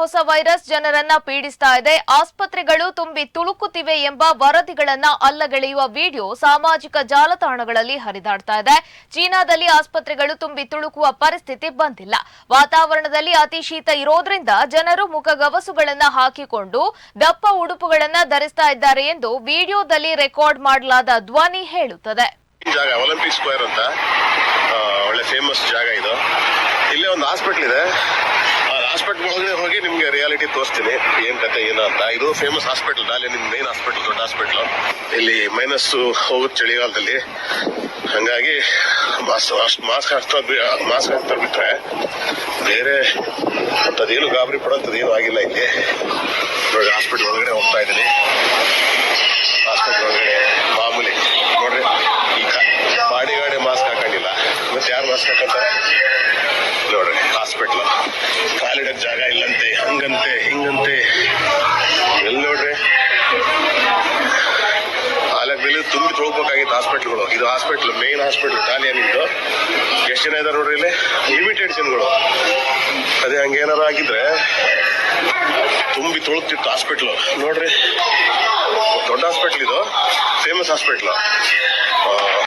ಹೊಸ ವೈರಸ್ ಜನರನ್ನ ಪೀಡಿಸ್ತಾ ಇದೆ. ಆಸ್ಪತ್ರೆಗಳು ತುಂಬಿ ತುಳುಕುತ್ತಿವೆ ಎಂಬ ವರದಿಗಳನ್ನ ಅಲ್ಲಗಳೆಯುವ ವಿಡಿಯೋ ಸಾಮಾಜಿಕ ಜಾಲತಾಣಗಳಲ್ಲಿ ಹರಿದಾಡ್ತಾ ಇದೆ. ಚೀನಾದಲ್ಲಿ ಆಸ್ಪತ್ರೆಗಳು ತುಂಬಿ ತುಳುಕುವ ಪರಿಸ್ಥಿತಿ ಬಂದಿಲ್ಲ. ವಾತಾವರಣದಲ್ಲಿ ಅತಿ ಶೀತ ಇರೋದ್ರಿಂದ ಜನರು ಮುಖಗವಸುಗಳನ್ನ ಹಾಕಿಕೊಂಡು ದಪ್ಪ ಉಡುಪುಗಳನ್ನ ಧರಿಸ್ತಾ ಇದ್ದಾರೆ ಎಂದು ವಿಡಿಯೋದಲ್ಲಿ ರೆಕಾರ್ಡ್ ಮಾಡಲಾದ ಧ್ವನಿ ಹೇಳುತ್ತದೆ. ಒಲಿಂಪಿಕ್ ಸ್ಕ್ವೇರ್ ಅಂತ ಒಳ್ಳೆ ಫೇಮಸ್ ಜಾಗ ಇದು. ಇಲ್ಲೇ ಒಂದು ಹಾಸ್ಪಿಟಲ್ ಇದೆ. ಹಾಸ್ಪಿಟಲ್ ಒಳಗಡೆ ಹೋಗಿ ನಿಮ್ಗೆ ರಿಯಾಲಿಟಿ ತೋರಿಸ್ತೀನಿ ಏನ್ ಕತೆ ಏನು ಅಂತ. ಇದು ಫೇಮಸ್ ಹಾಸ್ಪಿಟಲ್, ಅಲ್ಲಿ ನಿಮ್ ಮೇನ್ ಹಾಸ್ಪಿಟಲ್, ದೊಡ್ಡ ಹಾಸ್ಪಿಟಲ್. ಇಲ್ಲಿ ಮೈನಸ್ ಹೋಗುತ್ತೆ ಚಳಿಗಾಲದಲ್ಲಿ, ಹಂಗಾಗಿ ಮಾಸ್ಕ್ ಹಾಕ್ತಾ ಬಿಟ್ರೆ ಬೇರೆ ಅಂತದೇನು ಗಾಬರಿ ಪಡೋಂಥದ್ದು ಏನು ಆಗಿಲ್ಲ. ಇಲ್ಲಿ ನೋಡಿ ಹಾಸ್ಪಿಟಲ್ ಒಳಗಡೆ ಹೋಗ್ತಾ ಇದ್ದೀನಿ. ಹಾಸ್ಪಿಟಲ್ ಒಳಗಡೆ ಮಾಮೂಲಿ ನೋಡ್ರಿ, ಬಾಡಿಗಾಡೆ ಮಾಸ್ಕ್ ಹಾಕೊಂಡಿಲ್ಲ, ಮತ್ತೆ ಯಾರು ಮಾಸ್ಕ್ ಹಾಕಂತಾರೆ ನೋಡ್ರಿ. ಹಾಸ್ಪಿಟ್ಲ್ ಕಾಲಿಡಕ್ ಜಾಗ ಇಲ್ಲಂತೆ, ಹಂಗಂತೆ ಹಿಂಗಂತೆ, ಎಲ್ಲಿ ನೋಡ್ರಿ ಆಲಕ್ದಲ್ಲಿ ತುಂಬಿ ತೊಳ್ಬೇಕಾಗಿತ್ತು ಹಾಸ್ಪಿಟ್ಲ್ಗಳು. ಇದು ಹಾಸ್ಪಿಟ್ಲ್, ಮೇನ್ ಹಾಸ್ಪಿಟ್ಲ್ ಟಾಲಿಯನ್ನಿದ್ದು. ಎಷ್ಟು ಜನ ಇದಾರೆ ನೋಡ್ರಿ ಇಲ್ಲಿ, ಲಿಮಿಟೆಡ್ ಜನಗಳು. ಅದೇ ಹಂಗೇನಾರು ಆಗಿದ್ರೆ ತುಂಬಿ ತೊಳುತ್ತಿತ್ತು ಹಾಸ್ಪಿಟ್ಲು. ನೋಡ್ರಿ, ದೊಡ್ಡ ಹಾಸ್ಪಿಟ್ಲ್ ಇದು, ಫೇಮಸ್ ಹಾಸ್ಪಿಟ್ಲ್.